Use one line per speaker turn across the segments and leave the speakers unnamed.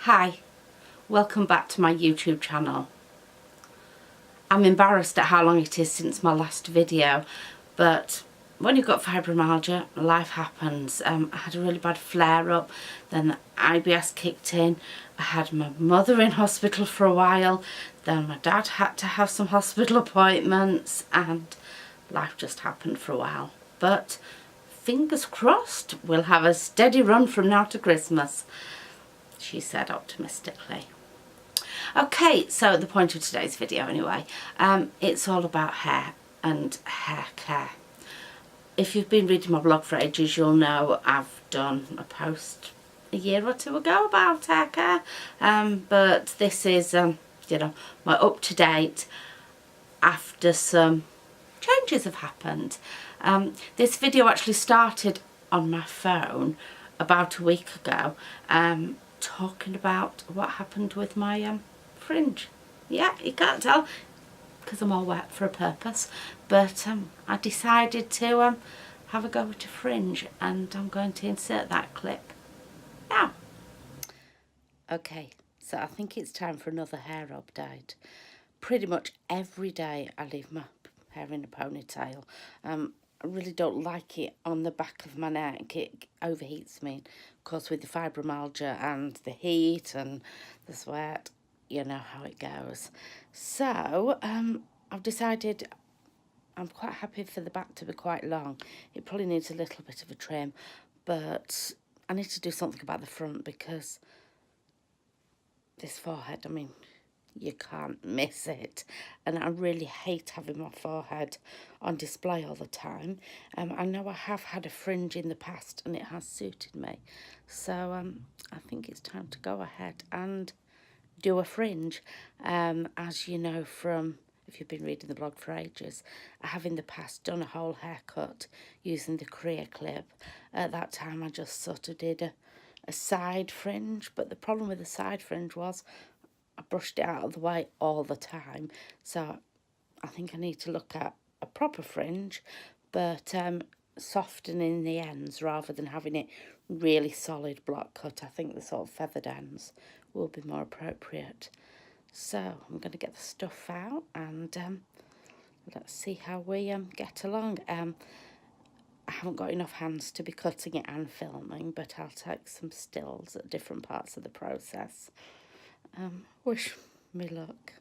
Hi, welcome back to my YouTube channel. I'm embarrassed at how long it is since my last video, but when you've got fibromyalgia, life happens. I had a really bad flare-up, then the IBS kicked in, I had my mother in hospital for a while, then my dad had to have some hospital appointments, and life just happened for a while. But fingers crossed, we'll have a steady run from now to Christmas, she said optimistically. Okay, so the point of today's video anyway, it's all about hair and hair care. If you've been reading my blog for ages, you'll know I've done a post a year or two ago about hair care, but this is, you know, my up-to-date after some changes have happened. This video actually started on my phone about a week ago, talking about what happened with my fringe. Yeah, you can't tell because I'm all wet for a purpose, but I decided to have a go at a fringe, and I'm going to insert that clip now. Okay, so I think it's time for another hair update. Pretty much every day I leave my hair in a ponytail. I really don't like it on the back of my neck. It overheats me. Of course, with the fibromyalgia and the heat and the sweat, you know how it goes. So I've decided I'm quite happy for the back to be quite long. It probably needs a little bit of a trim, but I need to do something about the front because this forehead, I mean, you can't miss it, and I really hate having my forehead on display all the time. I know I have had a fringe in the past and it has suited me, so I think it's time to go ahead and do a fringe. As you know from, if you've been reading the blog for ages, I have in the past done a whole haircut using the career clip. At that time I just sort of did a side fringe, but the problem with the side fringe was I brushed it out of the way all the time. So I think I need to look at a proper fringe, but softening the ends rather than having it really solid block cut. I think the sort of feathered ends will be more appropriate. So I'm going to get the stuff out and let's see how we get along. I haven't got enough hands to be cutting it and filming, but I'll take some stills at different parts of the process. Wish me luck.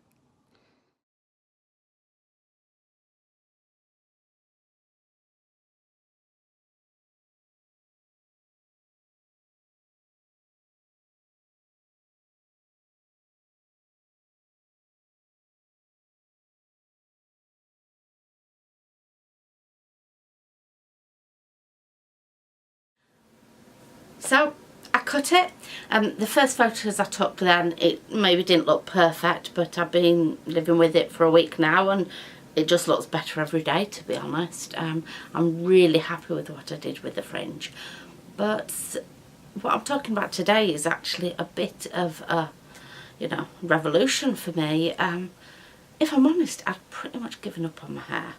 So I cut it. The first photos I took then, it maybe didn't look perfect, but I've been living with it for a week now and it just looks better every day, to be honest. I'm really happy with what I did with the fringe. But what I'm talking about today is actually a bit of a, you know, revolution for me. If I'm honest, I'd pretty much given up on my hair.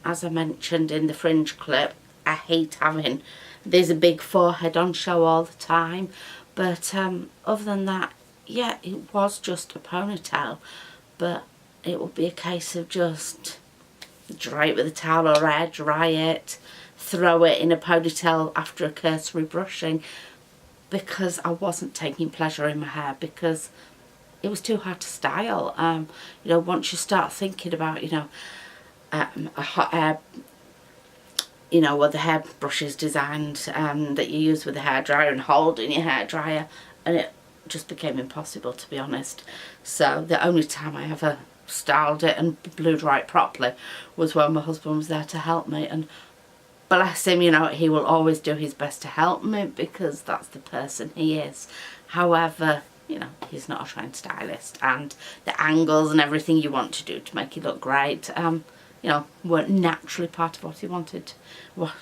As I mentioned in the fringe clip, I hate having there's a big forehead on show all the time, but other than that, yeah, it was just a ponytail, but it would be a case of just dry it with a towel or air dry it, throw it in a ponytail after a cursory brushing, because I wasn't taking pleasure in my hair because it was too hard to style. You know, once you start thinking about, you know, a hot air, you know, what the hairbrush is designed that you use with the hairdryer and hold in your hairdryer, and it just became impossible, to be honest. So the only time I ever styled it and blew dry it properly was when my husband was there to help me, and bless him, you know, he will always do his best to help me because that's the person he is. However, you know, he's not a trained stylist, and the angles and everything you want to do to make it look great, you know, weren't naturally part of what he wanted. Well,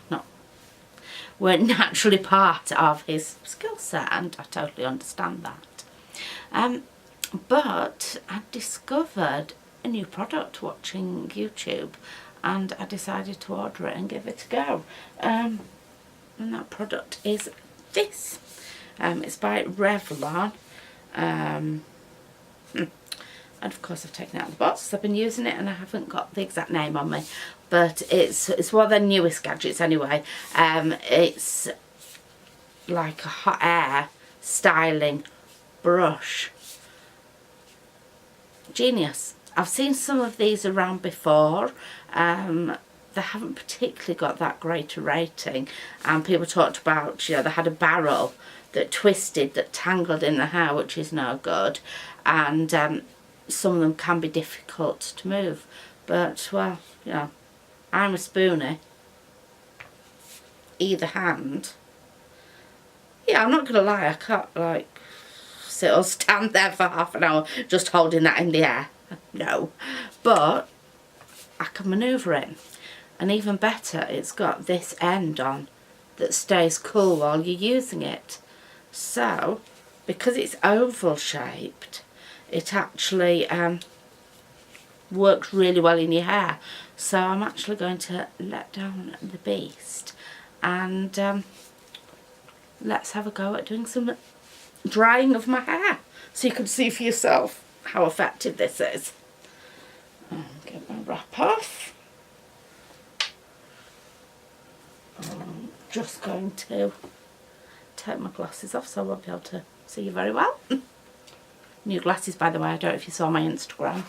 weren't naturally part of his skill set, and I totally understand that. But I discovered a new product watching YouTube, and I decided to order it and give it a go. And that product is this. It's by Revlon. And of course I've taken it out of the box. I've been using it and I haven't got the exact name on me, but it's one of their newest gadgets anyway. It's like a hot air styling brush. Genius. I've seen some of these around before. They haven't particularly got that great a rating, and people talked about, you know, they had a barrel that twisted, that tangled in the hair, which is no good, and some of them can be difficult to move. But, well, you know, I'm a spoonie, either hand. Yeah, I'm not gonna lie, I can't like sit or stand there for half an hour just holding that in the air. No, but I can manoeuvre it. And even better, it's got this end on that stays cool while you're using it. So, because it's oval shaped, it actually works really well in your hair. So I'm actually going to let down the beast and let's have a go at doing some drying of my hair so you can see for yourself how effective this is. Get my wrap off. I'm just going to take my glasses off so I won't be able to see you very well. New glasses, by the way. I don't know if you saw my Instagram.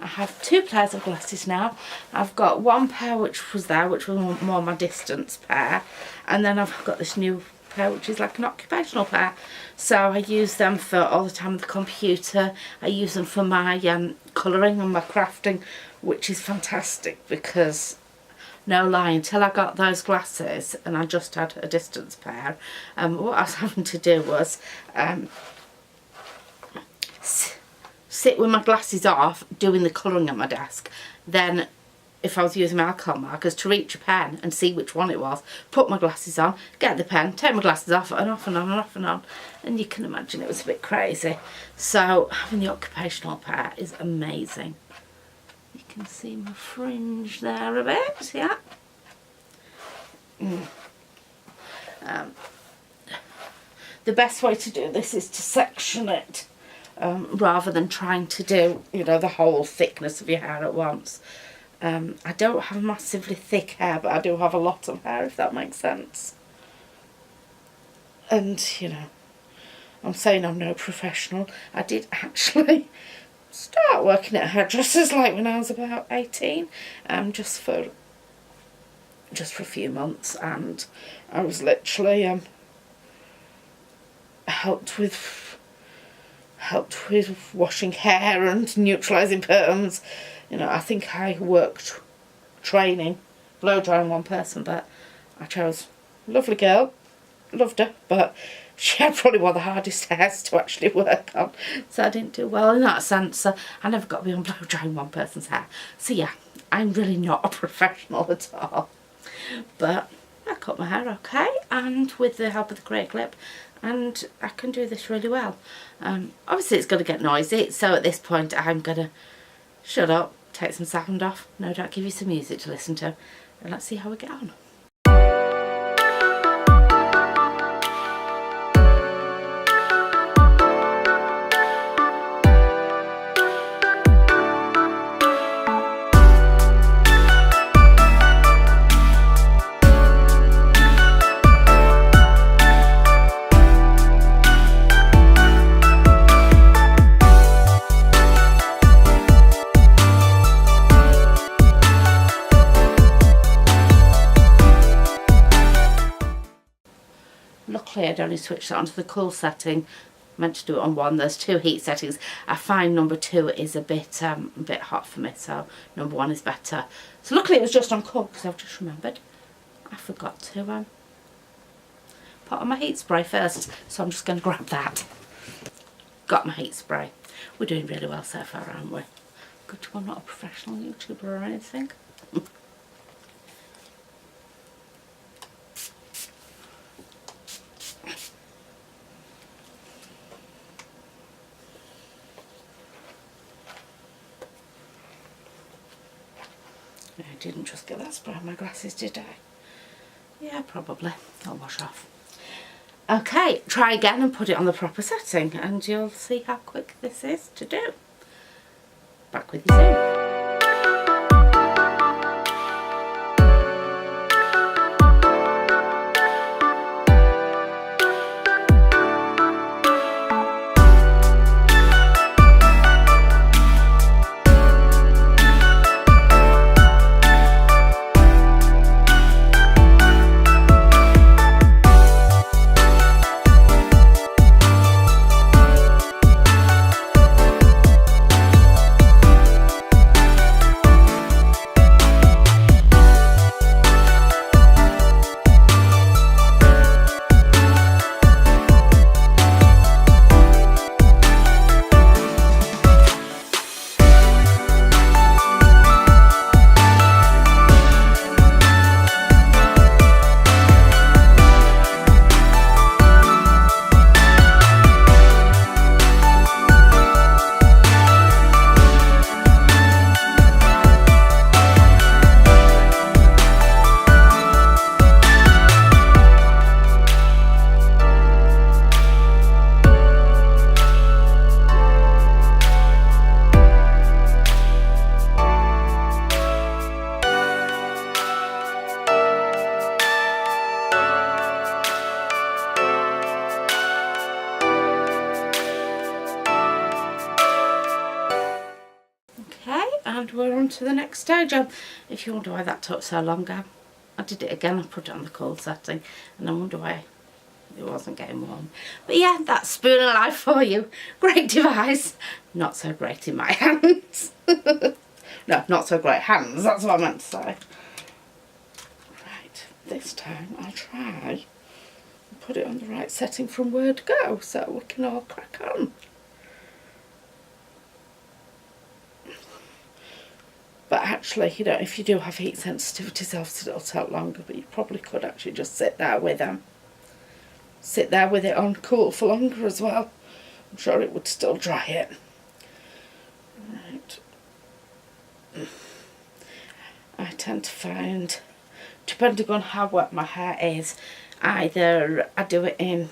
I have two pairs of glasses now. I've got one pair which was there, which was more my distance pair, and then I've got this new pair which is like an occupational pair. So I use them for all the time on the computer. I use them for my colouring and my crafting, which is fantastic because, no lie, until I got those glasses and I just had a distance pair, what I was having to do was sit with my glasses off doing the colouring at my desk. Then if I was using my alcohol markers, to reach a pen and see which one it was, put my glasses on, get the pen, take my glasses off and off and on and off and on, and you can imagine it was a bit crazy. So having the occupational pair is amazing. You can see my fringe there a bit, yeah. The best way to do this is to section it rather than trying to do, you know, the whole thickness of your hair at once. I don't have massively thick hair, but I do have a lot of hair, if that makes sense. And, you know, I'm saying I'm no professional. I did actually start working at hairdressers like when I was about 18, just for a few months, and I was literally helped with washing hair and neutralising perms. You know, I think I worked training, blow drying one person, but I chose a lovely girl, loved her, but she had probably one of the hardest hairs to actually work on, so I didn't do well in that sense. So I never got beyond blow drying one person's hair. So yeah, I'm really not a professional at all, but I cut my hair okay, and with the help of the Great Clip, and I can do this really well. Obviously it's going to get noisy, so at this point I'm going to shut up, take some sound off, no doubt give you some music to listen to, and let's see how we get on. Luckily I'd only switched it onto the cool setting. I meant to do it on one. There's two heat settings. I find number 2 is a bit hot for me, so number 1 is better. So luckily it was just on cool, because I've just remembered I forgot to put on my heat spray first, so I'm just going to grab that. Got my heat spray. We're doing really well so far, aren't we? Good job I'm not a professional YouTuber or anything. I didn't just get that spray on my glasses, did I? Yeah, probably. I'll wash off. Okay, try again and put it on the proper setting and you'll see how quick this is to do. Back with you soon. And we're on to the next stage. If you wonder why that took so long, I did it again. I put it on the cold setting and I wonder why it wasn't getting warm. But yeah, that's Spoon Alive for you. Great device. Not so great in my hands. No, not so great hands. That's what I meant to say. Right, this time I'll try and put it on the right setting from word go so we can all crack on. But actually, you know, if you do have heat sensitivities, obviously it'll take longer, but you probably could actually just sit there with them. Sit there with it on cool for longer as well. I'm sure it would still dry it. Right. I tend to find, depending on how wet my hair is, either I do it in,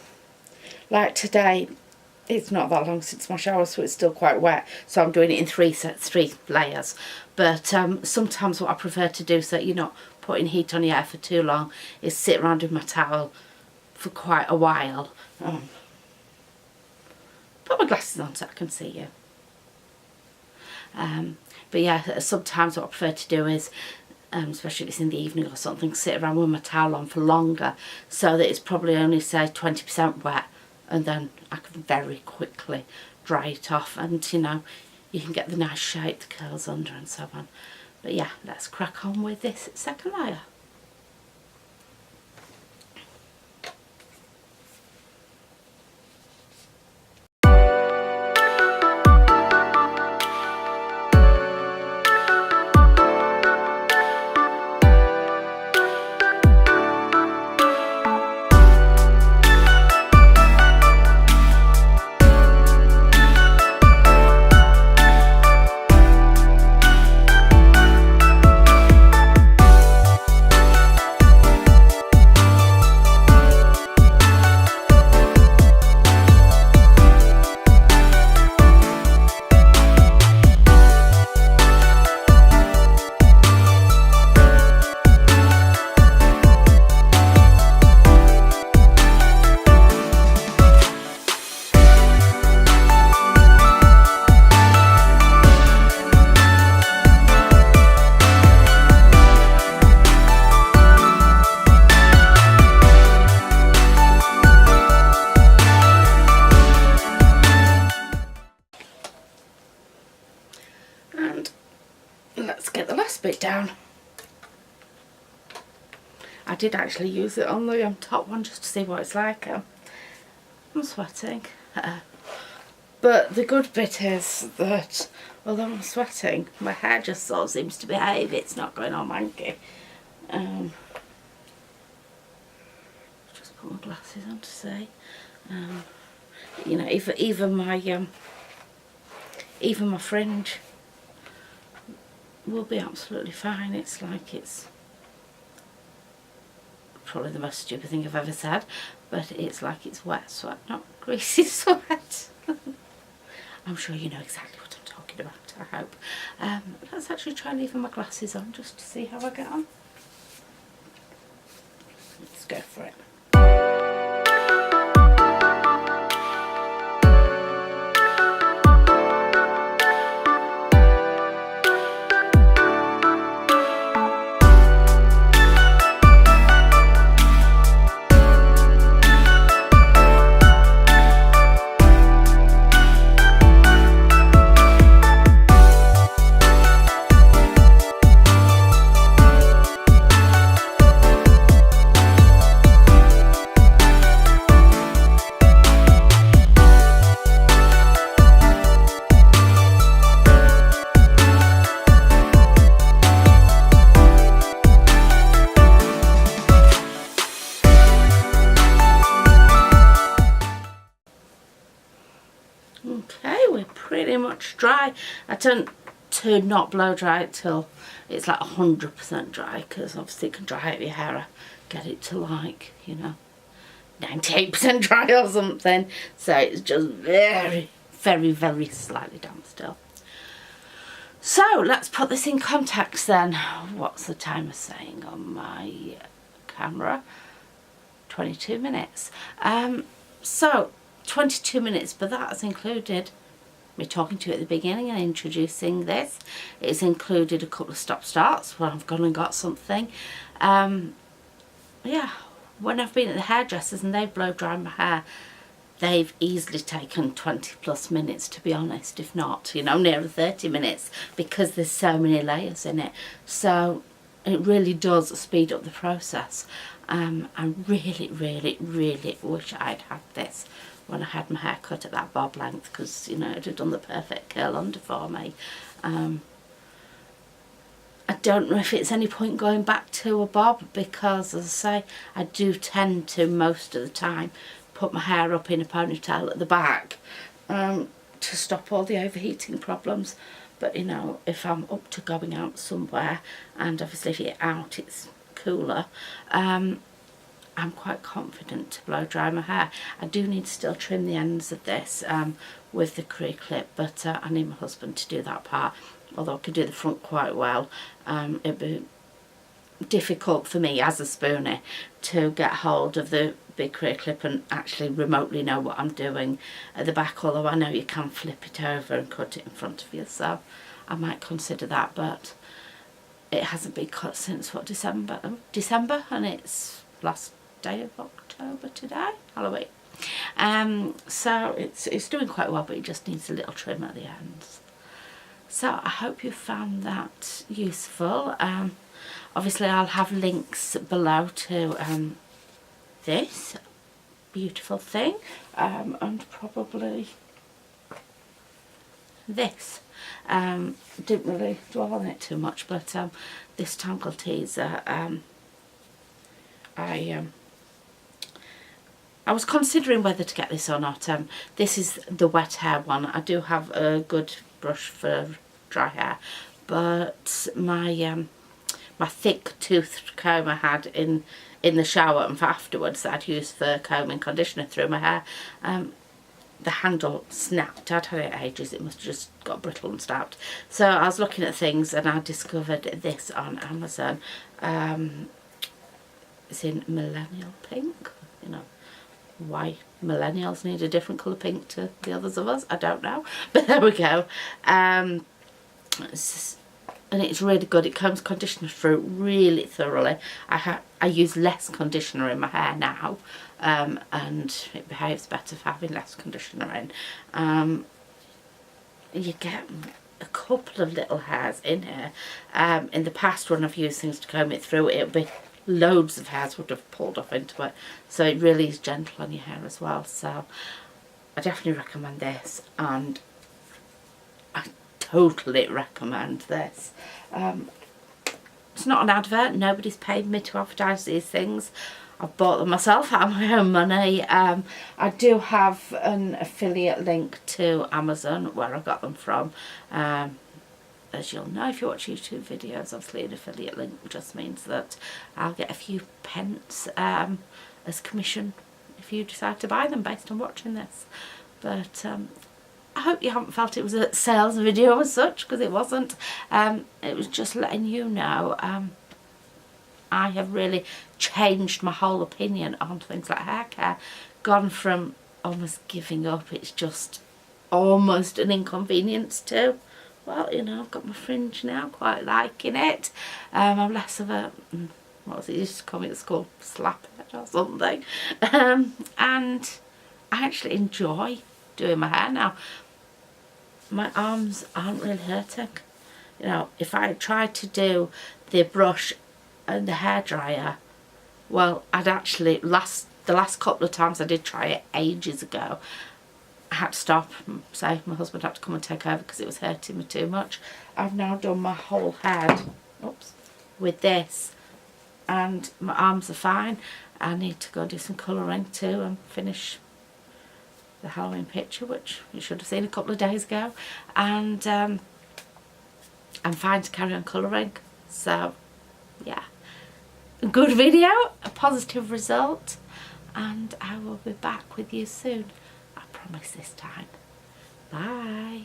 like today, it's not that long since my shower, so it's still quite wet, so I'm doing it in three layers. But sometimes what I prefer to do, so you're not putting heat on your hair for too long, is sit around with my towel for quite a while. Put my glasses on so I can see you. But yeah, sometimes what I prefer to do is, especially if it's in the evening or something, sit around with my towel on for longer, so that it's probably only, say, 20% wet, and then I can very quickly dry it off, and you know, you can get the nice shape, the curls under and so on. But yeah, let's crack on with this second layer. Let's get the last bit down. I did actually use it on the top one just to see what it's like. I'm sweating. But the good bit is that although I'm sweating, my hair just sort of seems to behave. It's not going all manky. Just put my glasses on to see. You know, even my fringe will be absolutely fine. It's like, it's probably the most stupid thing I've ever said, but it's like it's wet sweat, not greasy sweat. I'm sure you know exactly what I'm talking about, I hope. Let's actually try leaving my glasses on just to see how I get on. Let's go for it. Okay, we're pretty much dry. I tend to not blow dry it till it's like 100% dry, because obviously it can dry out your hair. I get it to like, you know, 98% dry or something. So it's just very, very, very slightly damp still. So let's put this in context then. What's the timer saying on my camera? 22 minutes. So 22 minutes, but that has included me talking to you at the beginning and introducing this. It's included a couple of stop-starts where I've gone and got something. Yeah, when I've been at the hairdressers and they've blow dried my hair, they've easily taken 20 plus minutes, to be honest, if not, you know, nearer 30 minutes, because there's so many layers in it. So it really does speed up the process. I really, really, really wish I'd had this when I had my hair cut at that bob length, because, you know, it'd have done the perfect curl under for me. I don't know if it's any point going back to a bob, because, as I say, I do tend to, most of the time, put my hair up in a ponytail at the back to stop all the overheating problems. But, you know, if I'm up to going out somewhere, and obviously if you're out it's cooler, I'm quite confident to blow dry my hair. I do need to still trim the ends of this with the career clip, but I need my husband to do that part. Although I could do the front quite well, it'd be difficult for me as a spoonie to get hold of the big career clip and actually remotely know what I'm doing at the back, although I know you can flip it over and cut it in front of you, so I might consider that. But it hasn't been cut since, what, December, and it's last day of October today, Halloween. So it's doing quite well, but it just needs a little trim at the ends. So I hope you found that useful. Obviously I'll have links below to this beautiful thing, and probably this. Didn't really dwell on it too much, but this Tangle Teaser, I was considering whether to get this or not. This is the wet hair one. I do have a good brush for dry hair, but my my thick toothed comb I had in the shower and for afterwards that I'd used for combing conditioner through my hair, the handle snapped. I'd had it ages, it must have just got brittle and snapped. So I was looking at things and I discovered this on Amazon. It's in millennial pink, you know. Why millennials need a different colour pink to the others of us, I don't know, but there we go. And it's really good. It combs conditioner through really thoroughly. I use less conditioner in my hair now, and it behaves better for having less conditioner in. You get a couple of little hairs in here. In the past, when I've used things to comb it through, it'll be loads of hairs would have pulled off into it, so it really is gentle on your hair as well. So I definitely recommend this, and I totally recommend this. It's not an advert, nobody's paid me to advertise these things. I've bought them myself out of my own money. I do have an affiliate link to Amazon where I got them from. As you'll know if you watch YouTube videos, obviously an affiliate link just means that I'll get a few pence as commission, if you decide to buy them based on watching this. But I hope you haven't felt it was a sales video as such, because it wasn't. It was just letting you know I have really changed my whole opinion on things like hair care. Gone from almost giving up, it's just almost an inconvenience, to, well, you know, I've got my fringe now, quite liking it. I'm less of a, what was it, used to call me at school, slaphead or something. And I actually enjoy doing my hair now. My arms aren't really hurting. You know, if I tried to do the brush and the hairdryer, well, I'd actually, the last couple of times I did try it ages ago, I had to stop and say my husband had to come and take over because it was hurting me too much. I've now done my whole head, oops, with this, and my arms are fine. I need to go do some colouring too and finish the Halloween picture, which you should have seen a couple of days ago, and I'm fine to carry on colouring. So yeah, a good video, a positive result, and I will be back with you soon. I promise this time. Bye.